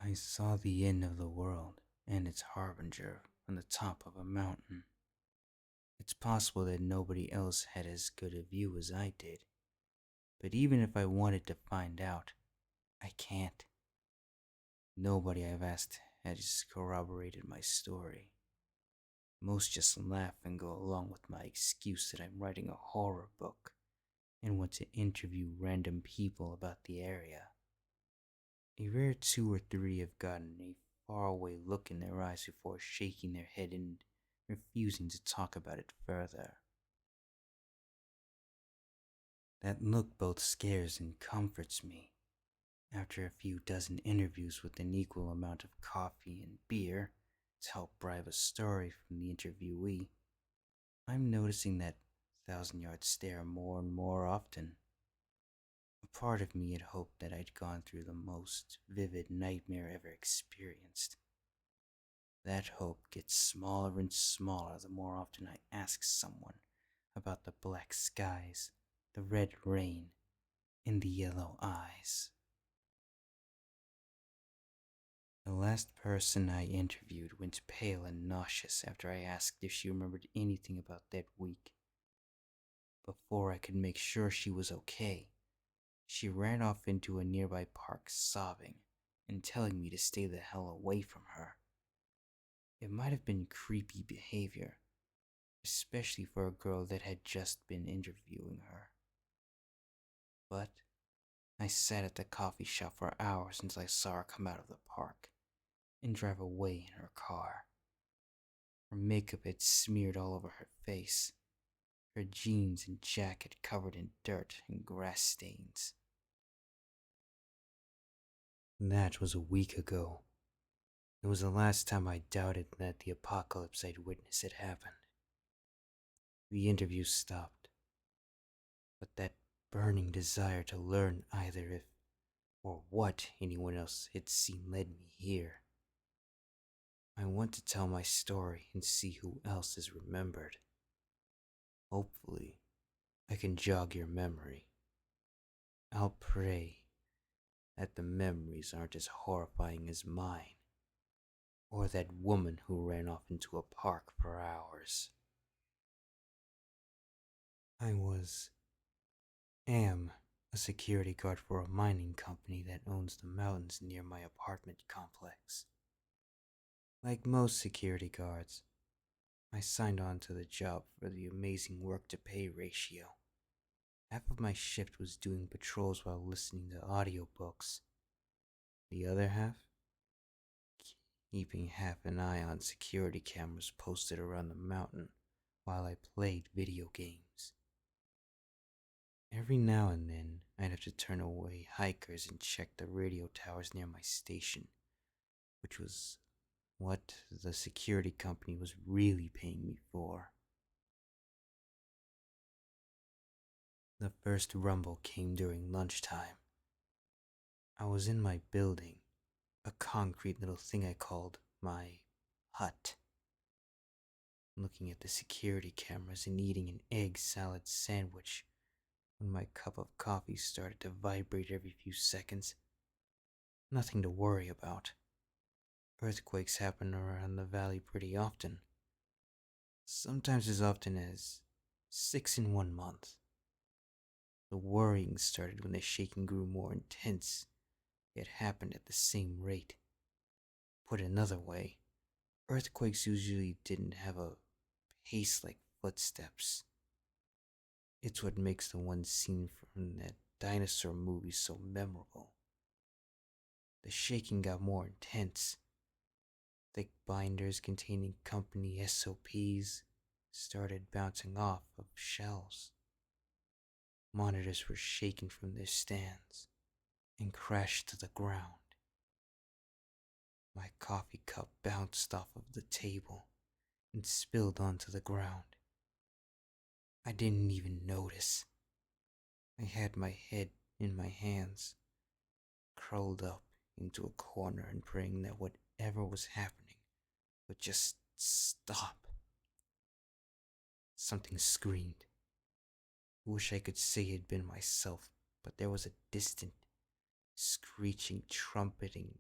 I saw the end of the world and its harbinger from the top of a mountain. It's possible that nobody else had as good a view as I did, but even if I wanted to find out, I can't. Nobody I've asked has corroborated my story. Most just laugh and go along with my excuse that I'm writing a horror book and want to interview random people about the area. A rare two or three have gotten a faraway look in their eyes before shaking their head and refusing to talk about it further. That look both scares and comforts me. After a few dozen interviews with an equal amount of coffee and beer to help bribe a story from the interviewee, I'm noticing that thousand-yard stare more and more often. A part of me had hoped that I'd gone through the most vivid nightmare ever experienced. That hope gets smaller and smaller the more often I ask someone about the black skies, the red rain, and the yellow eyes. The last person I interviewed went pale and nauseous after I asked if she remembered anything about that week. Before I could make sure she was okay, she ran off into a nearby park sobbing and telling me to stay the hell away from her. It might have been creepy behavior, especially for a girl that had just been interviewing her. But I sat at the coffee shop for hours until I saw her come out of the park and drive away in her car. Her makeup had smeared all over her face, her jeans and jacket covered in dirt and grass stains. That was a week ago. It was the last time I doubted that the apocalypse I'd witnessed had happened. The interview stopped, but that burning desire to learn either if or what anyone else had seen led me here. I want to tell my story and see who else is remembered. Hopefully, I can jog your memory. I'll pray that the memories aren't as horrifying as mine, or that woman who ran off into a park for hours. I am a security guard for a mining company that owns the mountains near my apartment complex. Like most security guards, I signed on to the job for the amazing work to pay ratio. Half of my shift was doing patrols while listening to audiobooks. The other half, keeping half an eye on security cameras posted around the mountain while I played video games. Every now and then, I'd have to turn away hikers and check the radio towers near my station, which was what the security company was really paying me for. The first rumble came during lunchtime. I was in my building, a concrete little thing I called my hut, looking at the security cameras and eating an egg salad sandwich when my cup of coffee started to vibrate every few seconds. Nothing to worry about. Earthquakes happen around the valley pretty often, sometimes as often as 6 in 1 month. The worrying started when the shaking grew more intense, yet happened at the same rate. Put another way, earthquakes usually didn't have a pace like footsteps. It's what makes the one scene from that dinosaur movie so memorable. The shaking got more intense. Thick binders containing company SOPs started bouncing off of shelves. Monitors were shaken from their stands and crashed to the ground. My coffee cup bounced off of the table and spilled onto the ground. I didn't even notice. I had my head in my hands, curled up into a corner and praying that whatever was happening would just stop. Something screamed. I wish I could say it had been myself, but there was a distant, screeching, trumpeting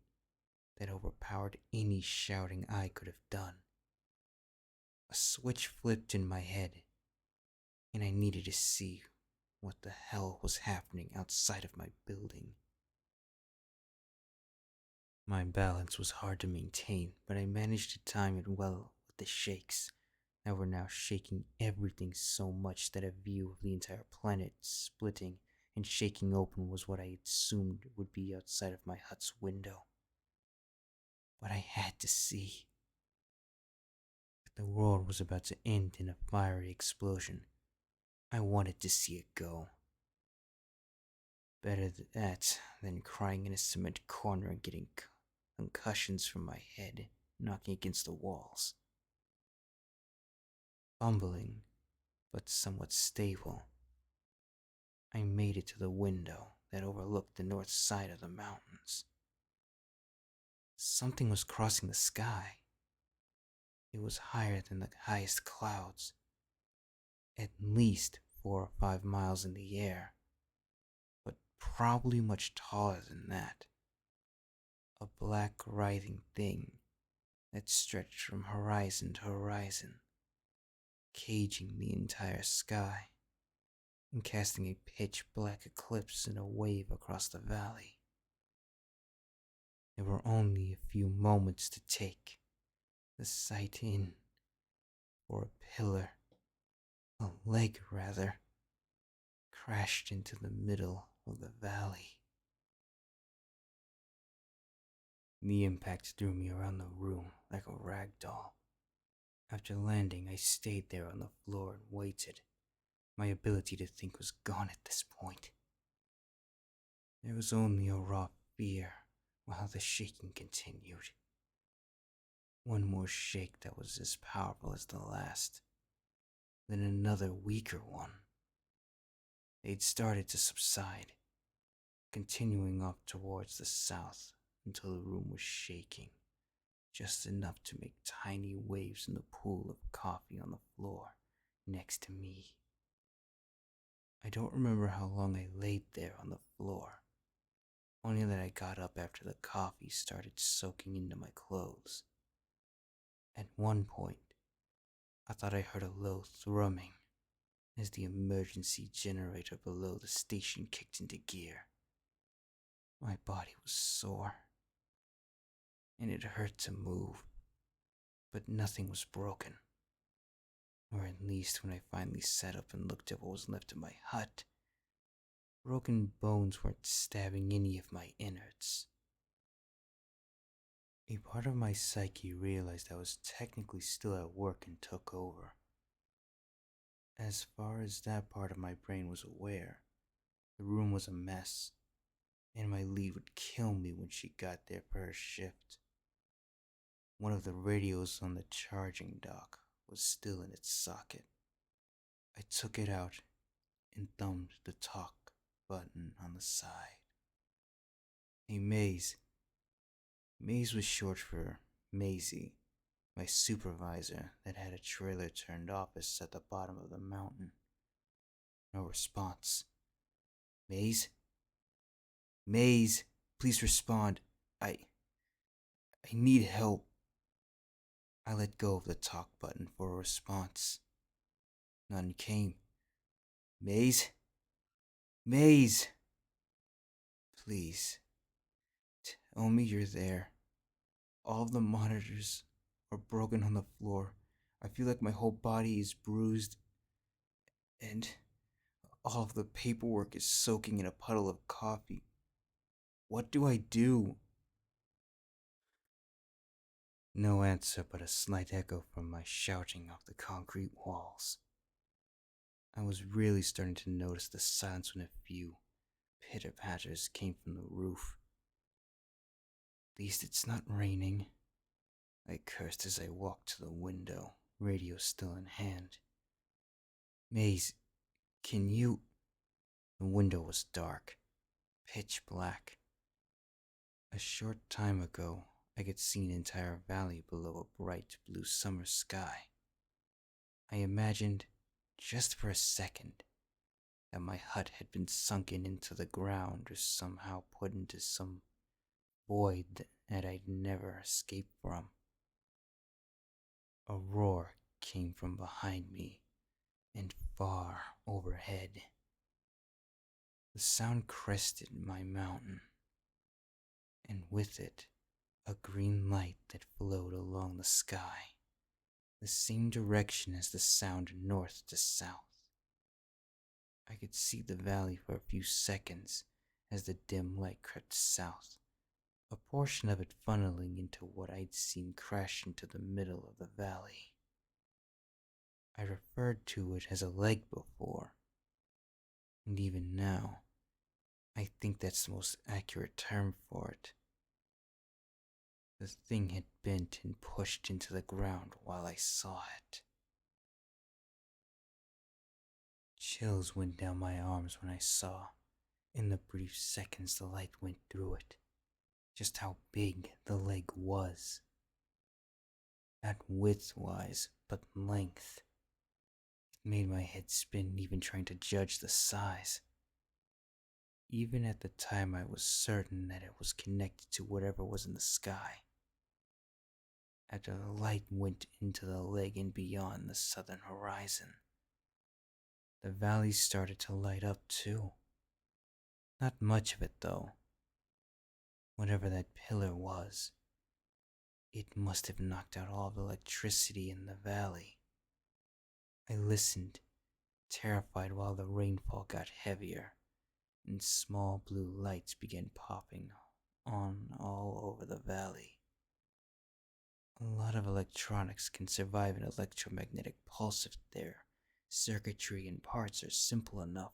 that overpowered any shouting I could have done. A switch flipped in my head, and I needed to see what the hell was happening outside of my building. My balance was hard to maintain, but I managed to time it well with the shakes that were now shaking everything so much that a view of the entire planet splitting and shaking open was what I assumed would be outside of my hut's window. But I had to see. If the world was about to end in a fiery explosion, I wanted to see it go. Better that than crying in a cement corner and getting concussions from my head knocking against the walls. Fumbling, but somewhat stable, I made it to the window that overlooked the north side of the mountains. Something was crossing the sky. It was higher than the highest clouds, at least 4 or 5 miles in the air, but probably much taller than that. A black writhing thing that stretched from horizon to horizon, caging the entire sky and casting a pitch black eclipse in a wave across the valley. There were only a few moments to take the sight in, for a pillar, a leg rather, crashed into the middle of the valley. The impact threw me around the room like a rag doll. After landing, I stayed there on the floor and waited. My ability to think was gone at this point. There was only a raw fear while the shaking continued. One more shake that was as powerful as the last, then another weaker one. They'd started to subside, continuing off towards the south until the room was shaking, just enough to make tiny waves in the pool of coffee on the floor next to me. I don't remember how long I laid there on the floor, only that I got up after the coffee started soaking into my clothes. At one point, I thought I heard a low thrumming as the emergency generator below the station kicked into gear. My body was sore, and it hurt to move, but nothing was broken. Or at least when I finally sat up and looked at what was left of my hut, broken bones weren't stabbing any of my innards. A part of my psyche realized I was technically still at work and took over. As far as that part of my brain was aware, the room was a mess, and my lead would kill me when she got there for her shift. One of the radios on the charging dock was still in its socket. I took it out and thumbed the talk button on the side. Hey, Maze. Maze was short for Maisie, my supervisor that had a trailer turned office at the bottom of the mountain. No response. Maze? Maze, please respond. I need help. I let go of the talk button for a response. None came. Maze? Maze! Please, tell me you're there. All of the monitors are broken on the floor. I feel like my whole body is bruised, and all of the paperwork is soaking in a puddle of coffee. What do I do? No answer but a slight echo from my shouting off the concrete walls. I was really starting to notice the silence when a few pitter-patters came from the roof. At least it's not raining, I cursed as I walked to the window, radio still in hand. Maze, can you... The window was dark, pitch black. A short time ago, I could see an entire valley below a bright blue summer sky. I imagined, just for a second, that my hut had been sunken into the ground or somehow put into some void that I'd never escape from. A roar came from behind me and far overhead. The sound crested my mountain, and with it, a green light that flowed along the sky, the same direction as the sound north to south. I could see the valley for a few seconds as the dim light crept south, a portion of it funneling into what I'd seen crash into the middle of the valley. I referred to it as a leg before, and even now, I think that's the most accurate term for it. The thing had bent and pushed into the ground while I saw it. Chills went down my arms when I saw, in the brief seconds the light went through it, just how big the leg was. Not width-wise, but length. It made my head spin even trying to judge the size. Even at the time I was certain that it was connected to whatever was in the sky. After the light went into the leg and beyond the southern horizon, the valley started to light up too. Not much of it though. Whatever that pillar was, it must have knocked out all the electricity in the valley. I listened, terrified while the rainfall got heavier and small blue lights began popping on all over the valley. A lot of electronics can survive an electromagnetic pulse if their circuitry and parts are simple enough,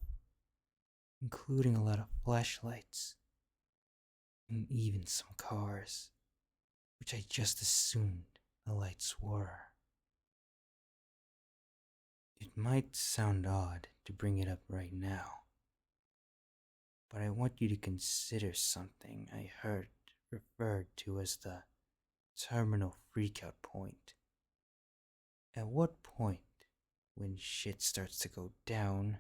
including a lot of flashlights, and even some cars, which I just assumed the lights were. It might sound odd to bring it up right now, but I want you to consider something I heard referred to as the terminal freakout point. At what point, when shit starts to go down,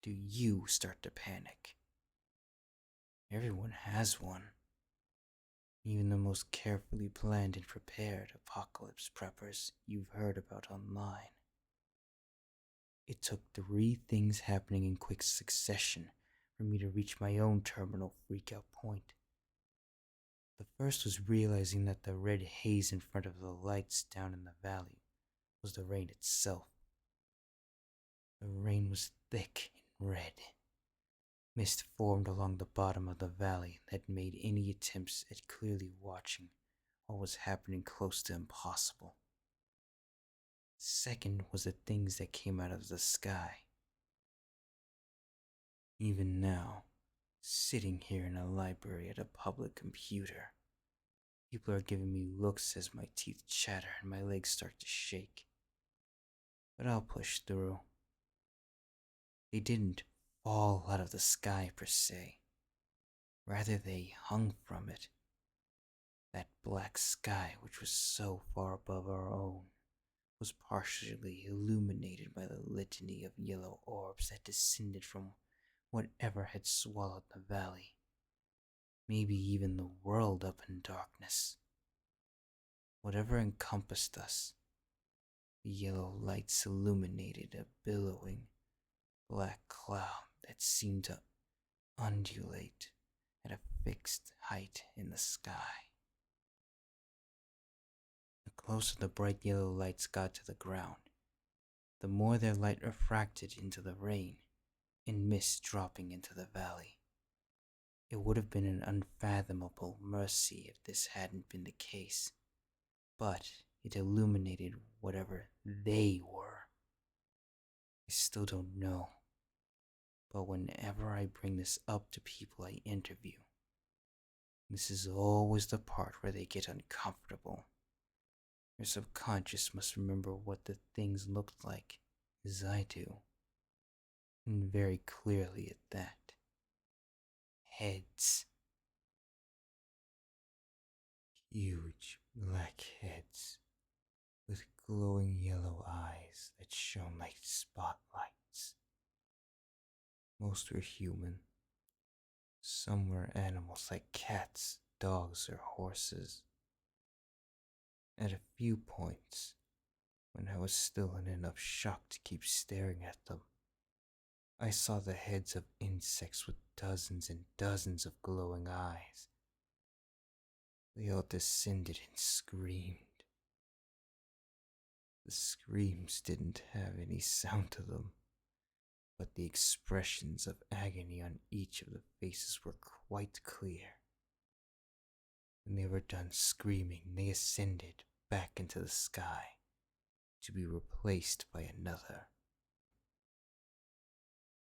do you start to panic? Everyone has one. Even the most carefully planned and prepared apocalypse preppers you've heard about online. It took 3 things happening in quick succession for me to reach my own terminal freakout point. The first was realizing that the red haze in front of the lights down in the valley was the rain itself. The rain was thick and red. Mist formed along the bottom of the valley that made any attempts at clearly watching what was happening close to impossible. Second was the things that came out of the sky. Even now, sitting here in a library at a public computer, people are giving me looks as my teeth chatter and my legs start to shake. But I'll push through. They didn't fall out of the sky per se. Rather, they hung from it. That black sky, which was so far above our own, was partially illuminated by the litany of yellow orbs that descended from whatever had swallowed the valley. Maybe even the world up in darkness. Whatever encompassed us, the yellow lights illuminated a billowing black cloud that seemed to undulate at a fixed height in the sky. The closer the bright yellow lights got to the ground, the more their light refracted into the rain and mist dropping into the valley. It would have been an unfathomable mercy if this hadn't been the case, but it illuminated whatever they were. I still don't know, but whenever I bring this up to people I interview, this is always the part where they get uncomfortable. Your subconscious must remember what the things looked like, as I do, and very clearly at that. Heads. Huge black heads with glowing yellow eyes that shone like spotlights. Most were human. Some were animals like cats, dogs or horses. At a few points, when I was still in enough shock to keep staring at them, I saw the heads of insects with dozens and dozens of glowing eyes. They all descended and screamed. The screams didn't have any sound to them, but the expressions of agony on each of the faces were quite clear. When they were done screaming, they ascended back into the sky to be replaced by another.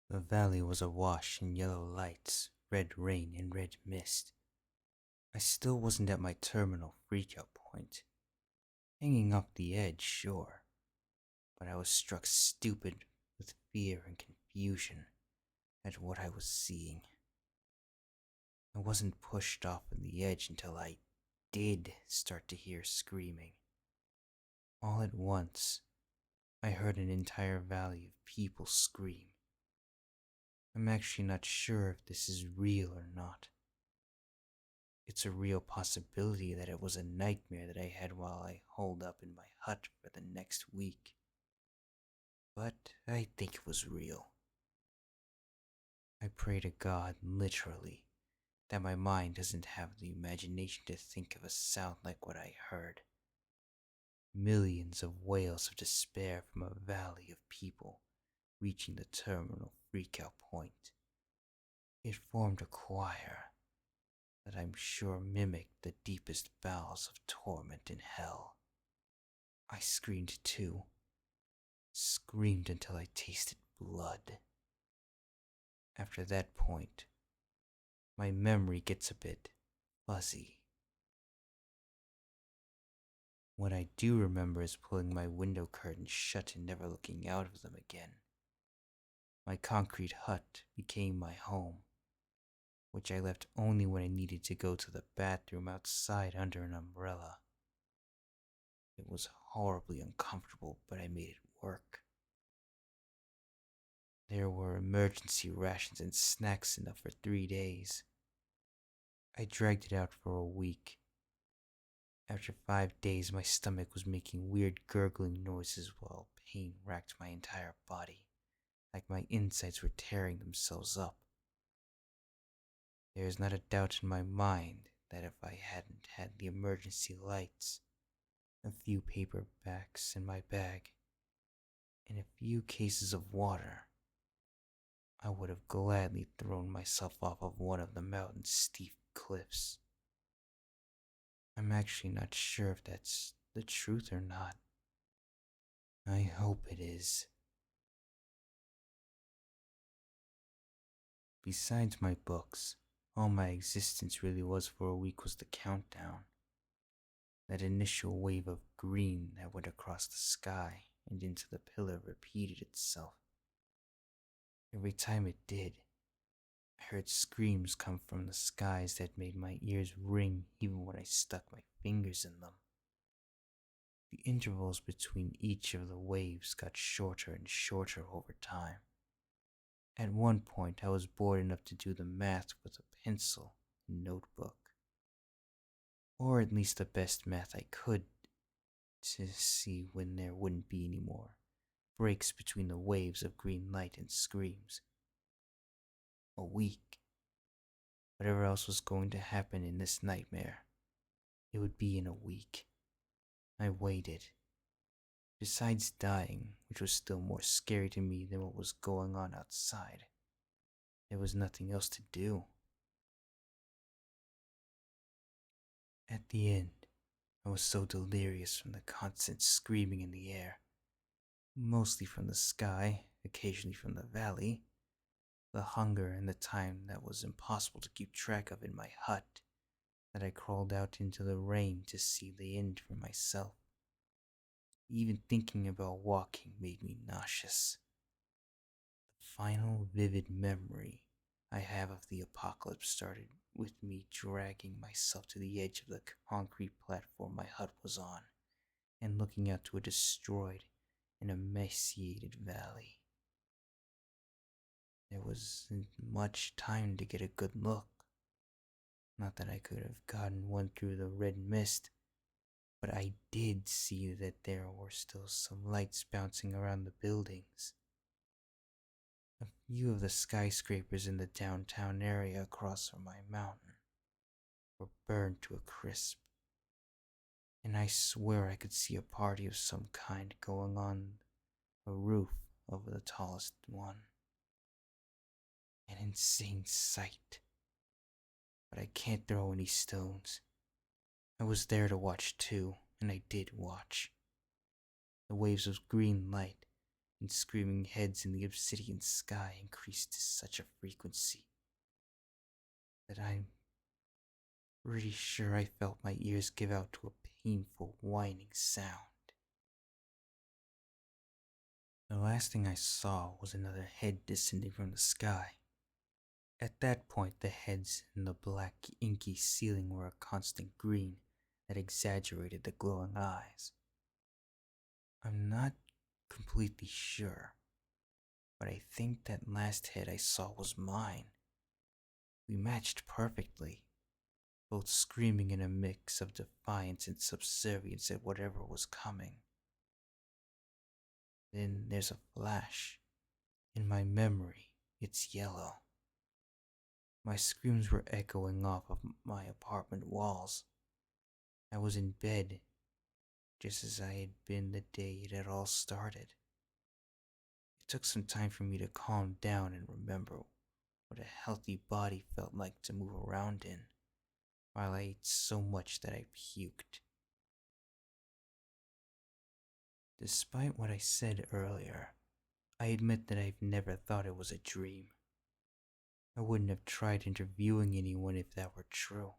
The valley was awash in yellow lights, red rain, and red mist. I still wasn't at my terminal freakout point. Hanging off the edge, sure, but I was struck stupid with fear and confusion at what I was seeing. I wasn't pushed off of the edge until I did start to hear screaming. All at once, I heard an entire valley of people scream. I'm actually not sure if this is real or not. It's a real possibility that it was a nightmare that I had while I holed up in my hut for the next week. But I think it was real. I pray to God, literally, that my mind doesn't have the imagination to think of a sound like what I heard. Millions of wails of despair from a valley of people reaching the terminal freakout point. It formed a choir that I'm sure mimicked the deepest bowels of torment in hell. I screamed too. Screamed until I tasted blood. After that point, my memory gets a bit fuzzy. What I do remember is pulling my window curtains shut and never looking out of them again. My concrete hut became my home, which I left only when I needed to go to the bathroom outside under an umbrella. It was horribly uncomfortable, but I made it work. There were emergency rations and snacks enough for 3 days. I dragged it out for a week. After 5 days, my stomach was making weird gurgling noises while pain racked my entire body, like my insides were tearing themselves up. There is not a doubt in my mind that if I hadn't had the emergency lights, a few paperbacks in my bag, and a few cases of water, I would have gladly thrown myself off of one of the mountain's steep cliffs. I'm actually not sure if that's the truth or not. I hope it is. Besides my books, all my existence really was for a week was the countdown. That initial wave of green that went across the sky and into the pillar repeated itself. Every time it did, I heard screams come from the skies that made my ears ring even when I stuck my fingers in them. The intervals between each of the waves got shorter and shorter over time. At one point, I was bored enough to do the math with a pencil and notebook. Or at least the best math I could, to see when there wouldn't be any more breaks between the waves of green light and screams. A week. Whatever else was going to happen in this nightmare, it would be in a week. I waited. Besides dying, which was still more scary to me than what was going on outside, there was nothing else to do. At the end, I was so delirious from the constant screaming in the air, mostly from the sky, occasionally from the valley, the hunger and the time that was impossible to keep track of in my hut, that I crawled out into the rain to see the end for myself. Even thinking about walking made me nauseous. The final vivid memory I have of the apocalypse started with me dragging myself to the edge of the concrete platform my hut was on and looking out to a destroyed and emaciated valley. There wasn't much time to get a good look. Not that I could have gotten one through the red mist, but I did see that there were still some lights bouncing around the buildings. A few of the skyscrapers in the downtown area across from my mountain were burned to a crisp, and I swear I could see a party of some kind going on a roof over the tallest one. An insane sight, but I can't throw any stones. I was there to watch too, and I did watch. The waves of green light and screaming heads in the obsidian sky increased to such a frequency that I'm pretty sure I felt my ears give out to a painful whining sound. The last thing I saw was another head descending from the sky. At that point, the heads in the black, inky ceiling were a constant green that exaggerated the glowing eyes. I'm not completely sure, but I think that last head I saw was mine. We matched perfectly, both screaming in a mix of defiance and subservience at whatever was coming. Then there's a flash. In my memory, it's yellow. My screams were echoing off of my apartment walls. I was in bed, just as I had been the day it had all started. It took some time for me to calm down and remember what a healthy body felt like to move around in, while I ate so much that I puked. Despite what I said earlier, I admit that I've never thought it was a dream. I wouldn't have tried interviewing anyone if that were true.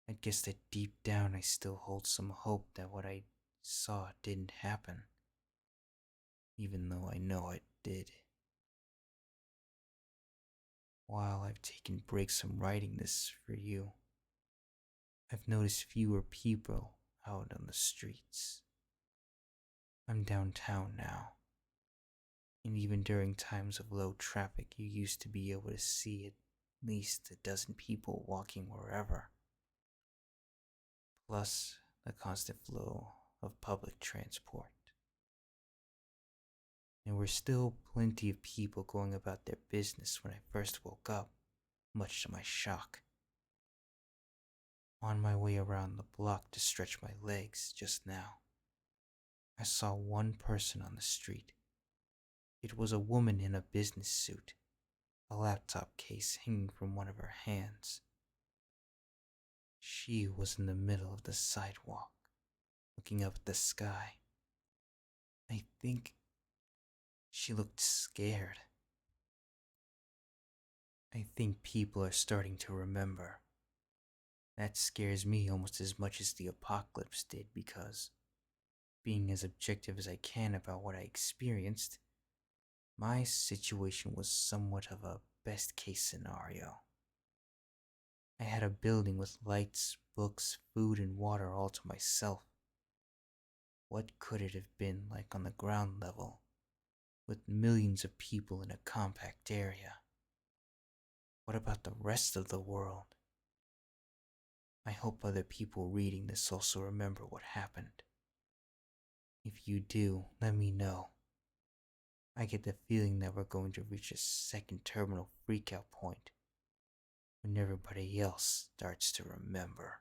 I guess that deep down I still hold some hope that what I saw didn't happen, even though I know it did. While I've taken breaks from writing this for you, I've noticed fewer people out on the streets. I'm downtown now, and even during times of low traffic, you used to be able to see at least a dozen people walking wherever, plus the constant flow of public transport. There were still plenty of people going about their business when I first woke up, much to my shock. On my way around the block to stretch my legs just now, I saw one person on the street. It was a woman in a business suit, a laptop case hanging from one of her hands. She was in the middle of the sidewalk, looking up at the sky. I think she looked scared. I think people are starting to remember. That scares me almost as much as the apocalypse did because, being as objective as I can about what I experienced, my situation was somewhat of a best case scenario. I had a building with lights, books, food, and water all to myself. What could it have been like on the ground level, with millions of people in a compact area? What about the rest of the world? I hope other people reading this also remember what happened. If you do, let me know. I get the feeling that we're going to reach a second terminal freakout point when everybody else starts to remember.